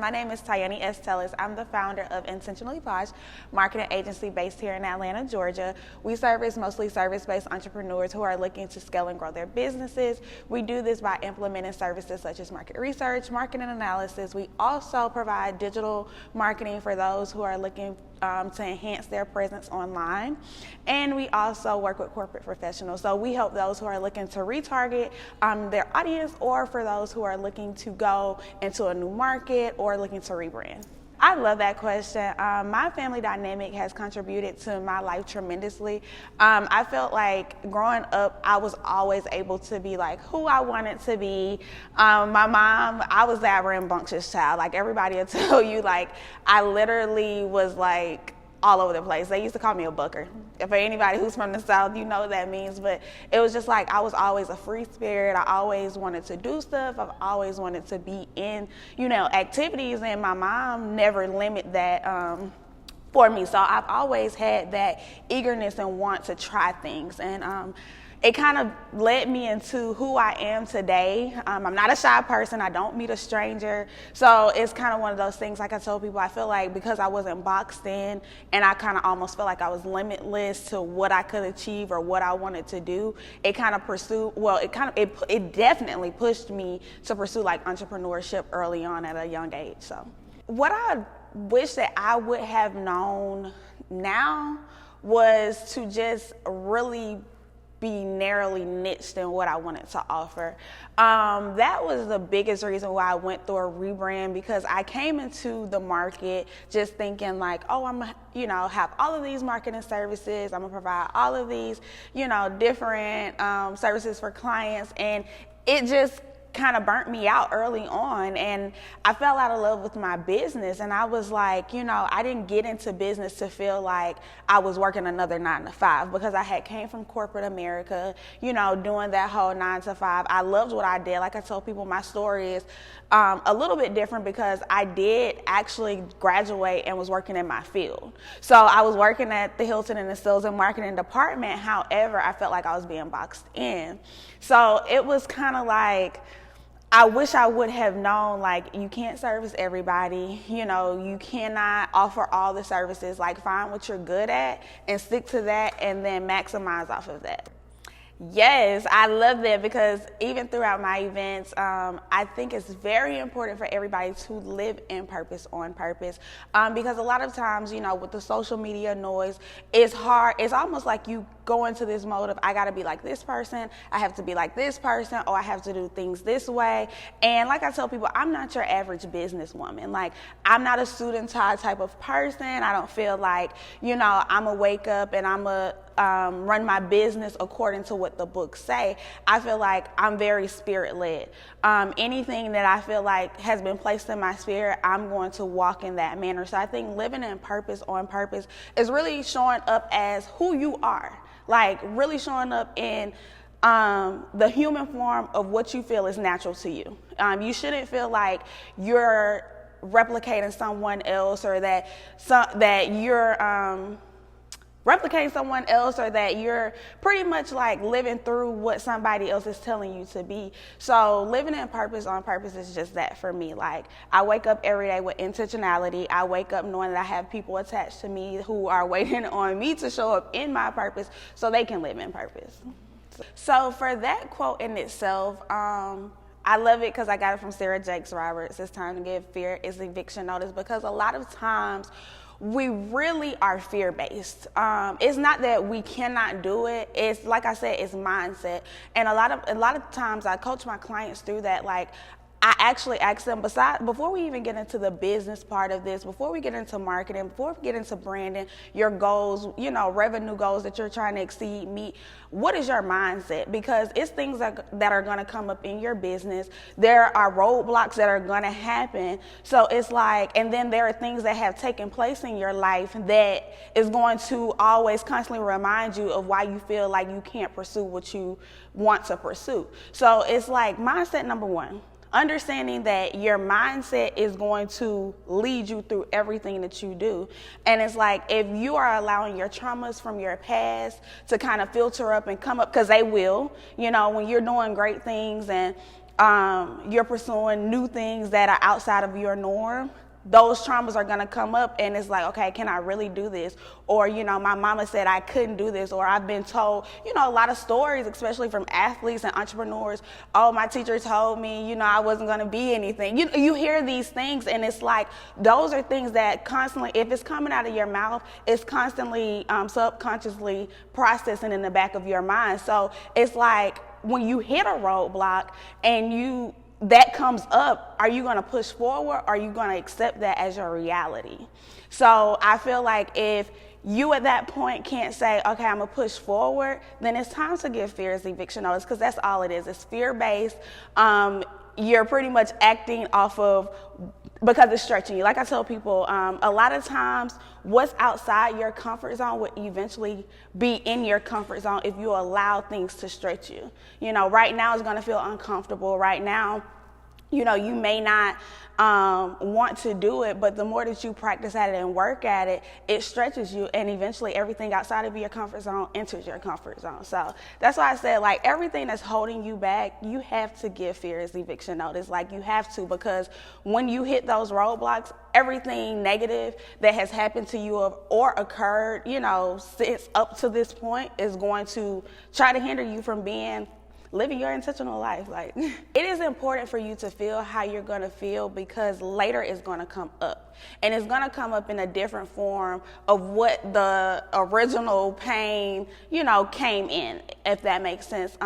My name is Tayani Tellis. I'm the founder of Intentionally Posh, marketing agency based here in Atlanta, Georgia. We service mostly service-based entrepreneurs who are looking to scale and grow their businesses. We do this by implementing services such as market research, marketing analysis. We also provide digital marketing for those who are looking to enhance their presence online. And we also work with corporate professionals. So we help those who are looking to retarget their audience, or for those who are looking to go into a new market or looking to rebrand. I love that question. My family dynamic has contributed to my life tremendously. I felt like growing up, I was always able to be like who I wanted to be. My mom, I was that rambunctious child. Like everybody will tell you, like I literally was like all over the place. They used to call me a bucker. For anybody who's from the South, you know what that means. But it was just like I was always a free spirit. I always wanted to do stuff. I've always wanted to be in, activities. And my mom never limited that for me. So I've always had that eagerness and want to try things. And it kind of led me into who I am today. I'm not a shy person. I don't meet a stranger. So it's kind of one of those things, like I told people, I feel like because I wasn't boxed in and I kind of almost felt like I was limitless to what I could achieve or what I wanted to do, it kind of it definitely pushed me to pursue like entrepreneurship early on at a young age. So what I wish that I would have known now was to just really be narrowly niched in what I wanted to offer. That was the biggest reason why I went through a rebrand, because I came into the market just thinking like, oh, I'm gonna, have all of these marketing services. I'm gonna provide all of these, different services for clients, and it just kind of burnt me out early on, and I fell out of love with my business. And I was like, I didn't get into business to feel like I was working another 9 to 5, because I had came from corporate America, doing that whole 9 to 5. I loved what I did. Like I told people, my story is a little bit different because I did actually graduate and was working in my field. So I was working at the Hilton in the sales and marketing department. However, I felt like I was being boxed in. So it was kind of like, I wish I would have known, like, you can't service everybody. You cannot offer all the services. Like, find what you're good at and stick to that, and then maximize off of that. Yes, I love that, because even throughout my events, I think it's very important for everybody to live in purpose, on purpose, because a lot of times, with the social media noise, it's hard. It's almost like you go into this mode of, I got to be like this person, I have to be like this person, or I have to do things this way. And like I tell people, I'm not your average businesswoman. Like, I'm not a suit and tie type of person. I don't feel like, I'm a wake up and I'm a run my business according to what the books say. I feel like I'm very spirit-led. Anything that I feel like has been placed in my spirit, I'm going to walk in that manner. So I think living in purpose, on purpose, is really showing up as who you are. Like, really showing up in the human form of what you feel is natural to you. You shouldn't feel like you're replicating someone else, or that you're replicating someone else, or that you're pretty much like living through what somebody else is telling you to be. So living in purpose, on purpose, is just that for me. Like, I wake up every day with intentionality. I wake up knowing that I have people attached to me who are waiting on me to show up in my purpose so they can live in purpose. So for that quote in itself, I love it because I got it from Sarah Jakes Roberts. It's time to give fear its eviction notice, because a lot of times we really are fear-based. It's not that we cannot do it. It's, like I said, it's mindset. And a lot of times I coach my clients through that. Like, I actually ask them, before we even get into the business part of this, before we get into marketing, before we get into branding, your goals, revenue goals that you're trying to exceed, meet, what is your mindset? Because it's things that are going to come up in your business. There are roadblocks that are going to happen. So it's like, and then there are things that have taken place in your life that is going to always constantly remind you of why you feel like you can't pursue what you want to pursue. So it's like mindset number one. Understanding that your mindset is going to lead you through everything that you do. And it's like, if you are allowing your traumas from your past to kind of filter up and come up, because they will, when you're doing great things and you're pursuing new things that are outside of your norm, those traumas are going to come up, and it's like, okay, can I really do this? Or, my mama said I couldn't do this, or I've been told, a lot of stories, especially from athletes and entrepreneurs. Oh, my teacher told me, I wasn't going to be anything. You hear these things, and it's like, those are things that constantly, if it's coming out of your mouth, it's constantly subconsciously processing in the back of your mind. So it's like, when you hit a roadblock and that comes up, are you going to push forward, or are you going to accept that as your reality? So I feel like if you at that point can't say, okay, I'm going to push forward, then it's time to give fear's eviction notice, because that's all it is. It's fear-based. You're pretty much acting off of, because it's stretching you. Like I tell people, a lot of times what's outside your comfort zone will eventually be in your comfort zone if you allow things to stretch you. Right now it's going to feel uncomfortable. Right now, you may not want to do it, but the more that you practice at it and work at it, it stretches you, and eventually everything outside of your comfort zone enters your comfort zone. So that's why I said, like, everything that's holding you back, you have to give fear's eviction notice. Like, you have to, because when you hit those roadblocks, everything negative that has happened to you or occurred, since up to this point is going to try to hinder you from living your intentional life. Like, it is important for you to feel how you're going to feel, because later it's going to come up, and it's going to come up in a different form of what the original pain, came in, if that makes sense.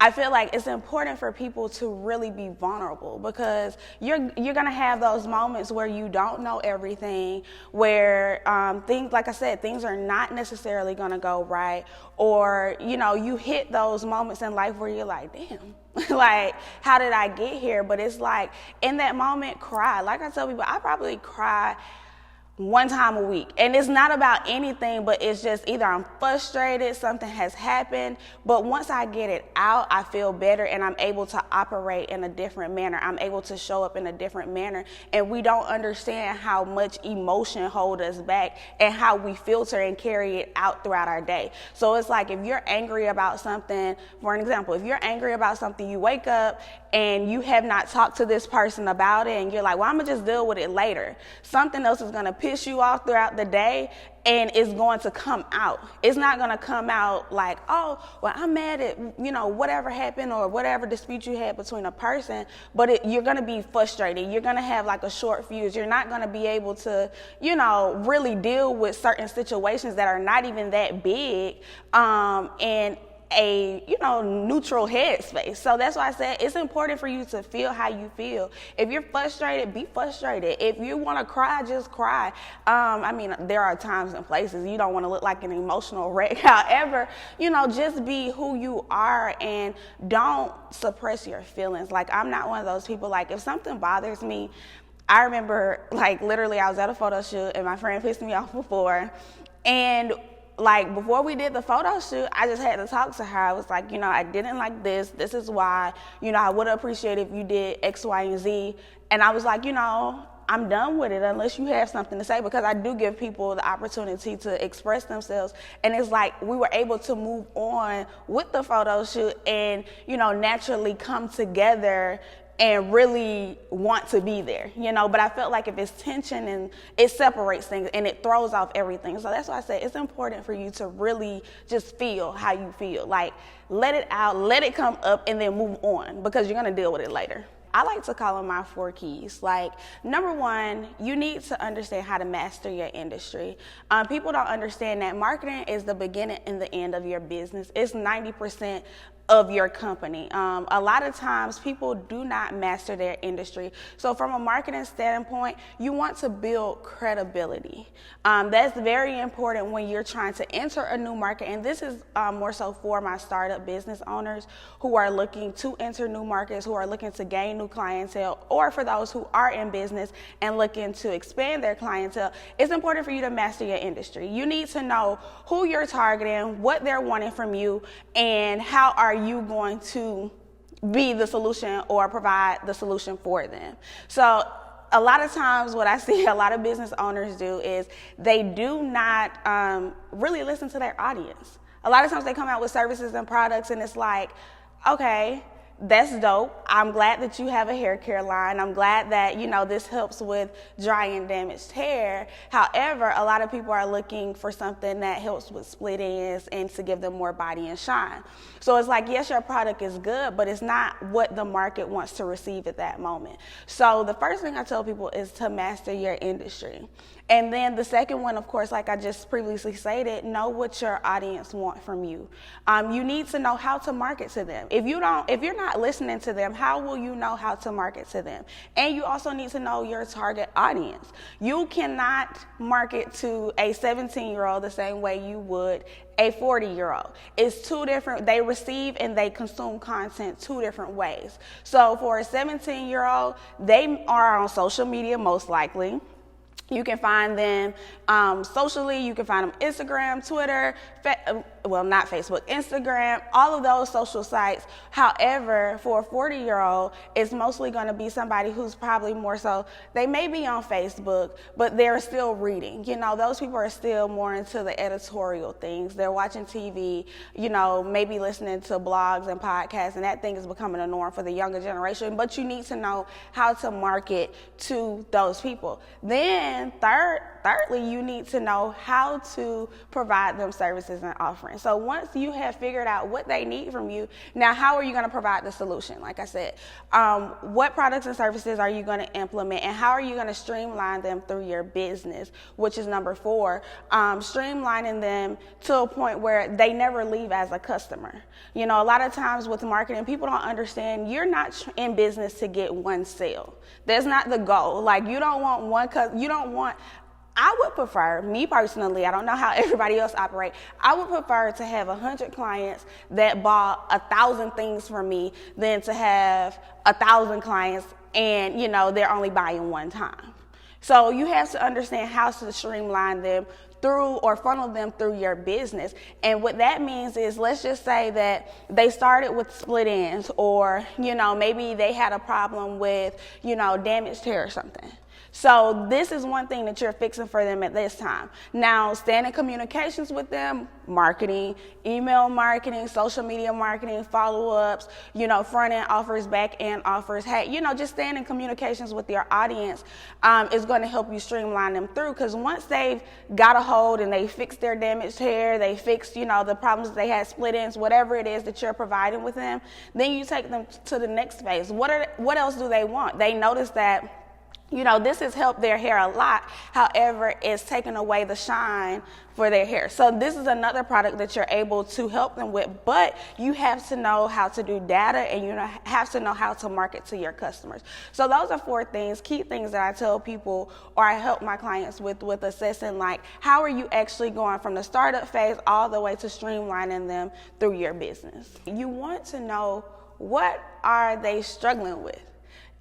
I feel like it's important for people to really be vulnerable, because you're going to have those moments where you don't know everything, where things, like I said, things are not necessarily going to go right, or, you hit those moments in life where you're like, damn, like, how did I get here? But it's like, in that moment, cry. Like I tell people, I probably cry one time a week, and it's not about anything, but it's just either I'm frustrated, something has happened, but once I get it out, I feel better, and I'm able to operate in a different manner. I'm able to show up in a different manner, and we don't understand how much emotion holds us back and how we filter and carry it out throughout our day. So it's like, if you're angry about something, for an example, if you're angry about something, you wake up and you have not talked to this person about it, and you're like, well, I'm gonna just deal with it later. Something else is gonna piss you off throughout the day, and it's going to come out. It's not going to come out like, oh, well, I'm mad at, whatever happened or whatever dispute you had between a person, but you're going to be frustrated. You're going to have like a short fuse. You're not going to be able to, really deal with certain situations that are not even that big, and a neutral headspace. So that's why I said it's important for you to feel how you feel. If you're frustrated, be frustrated. If you want to cry, just cry. There are times and places you don't want to look like an emotional wreck. However, just be who you are, and don't suppress your feelings. Like, I'm not one of those people, like, if something bothers me, I remember, like, literally I was at a photo shoot and my friend pissed me off before, and like, before we did the photo shoot, I just had to talk to her. I was like, I didn't like this. This is why. I would appreciate if you did X, Y, and Z. And I was like, I'm done with it unless you have something to say, because I do give people the opportunity to express themselves. And it's like, we were able to move on with the photo shoot and, naturally come together and really want to be there, but I felt like if it's tension, and it separates things and it throws off everything. So that's why I said it's important for you to really just feel how you feel. Like, let it out, let it come up, and then move on, because you're gonna deal with it later. I like to call them my 4 keys. Like, number 1, you need to understand how to master your industry. People don't understand that marketing is the beginning and the end of your business. It's 90% of your company. A lot of times people do not master their industry. So from a marketing standpoint, you want to build credibility. That's very important when you're trying to enter a new market. And this is more so for my startup business owners who are looking to enter new markets, who are looking to gain new clientele, or for those who are in business and looking to expand their clientele. It's important for you to master your industry. You need to know who you're targeting, what they're wanting from you, and how are you going to be the solution or provide the solution for them. So a lot of times what I see a lot of business owners do is they do not really listen to their audience. A lot of times they come out with services and products, and it's like, okay, That's dope. I'm glad that you have a hair care line. I'm glad that, this helps with dry and damaged hair. However, a lot of people are looking for something that helps with split ends and to give them more body and shine. So it's like, yes, your product is good, but it's not what the market wants to receive at that moment. So the first thing I tell people is to master your industry. And then the second one, of course, like I just previously stated, know what your audience want from you. You need to know how to market to them. If you're not listening to them, how will you know how to market to them? And you also need to know your target audience. You cannot market to a 17-year-old the same way you would a 40-year-old. It's two different, they receive and they consume content two different ways. So for a 17-year-old, they are on social media most likely. You can find them socially. You can find them Instagram, Twitter, not Facebook, Instagram, all of those social sites. However, for a 40-year-old, it's mostly going to be somebody who's probably more so, they may be on Facebook, but they're still reading. Those people are still more into the editorial things. They're watching TV, maybe listening to blogs and podcasts, and that thing is becoming a norm for the younger generation. But you need to know how to market to those people. Then thirdly, you need to know how to provide them services and offerings. So once you have figured out what they need from you, now how are you going to provide the solution? Like I said, what products and services are you going to implement, and how are you going to streamline them through your business, which is number 4, streamlining them to a point where they never leave as a customer. A lot of times with marketing, people don't understand you're not in business to get one sale. That's not the goal. Like, you don't want I would prefer, me personally, I don't know how everybody else operate, I would prefer to have 100 clients that bought 1,000 things from me than to have 1,000 clients and, they're only buying one time. So you have to understand how to streamline them through or funnel them through your business. And what that means is, let's just say that they started with split ends, or, maybe they had a problem with, damaged hair or something. So this is one thing that you're fixing for them at this time. Now, standing communications with them, marketing, email marketing, social media marketing, follow-ups, front-end offers, back-end offers. Hey, just staying in communications with your audience is going to help you streamline them through, because once they've got a hold and they fixed their damaged hair, they fixed, the problems that they had, split ends, whatever it is that you're providing with them, then you take them to the next phase. What else do they want? They notice that this has helped their hair a lot. However, it's taken away the shine for their hair. So this is another product that you're able to help them with, but you have to know how to do data, and you have to know how to market to your customers. So those are 4 things, key things that I tell people, or I help my clients with assessing, like, how are you actually going from the startup phase all the way to streamlining them through your business. You want to know, what are they struggling with?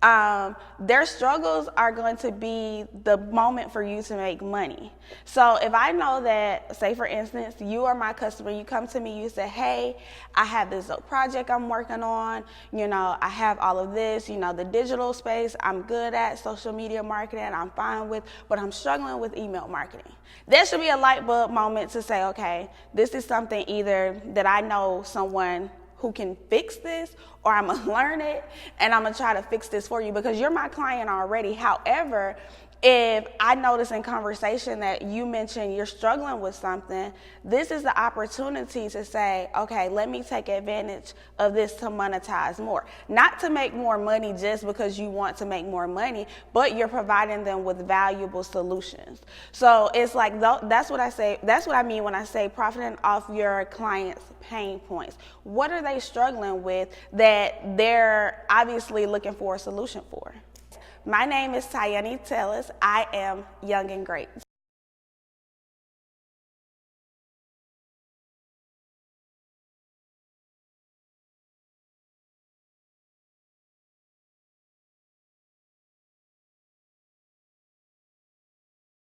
Their struggles are going to be the moment for you to make money. So if I know that, say for instance, you are my customer, you come to me, you say, hey, I have this project I'm working on, I have all of this, the digital space I'm good at, social media marketing I'm fine with, but I'm struggling with email marketing. There should be a light bulb moment to say, okay, this is something either that I know someone who can fix this, or I'm gonna learn it and I'm gonna try to fix this for you, because you're my client already. However, if I notice in conversation that you mentioned you're struggling with something, this is the opportunity to say, okay, let me take advantage of this to monetize more. Not to make more money just because you want to make more money, but you're providing them with valuable solutions. So it's like, that's what I say. That's what I mean when I say profiting off your clients' pain points. What are they struggling with that they're obviously looking for a solution for? My name is Tayani Tellis. I am young and great.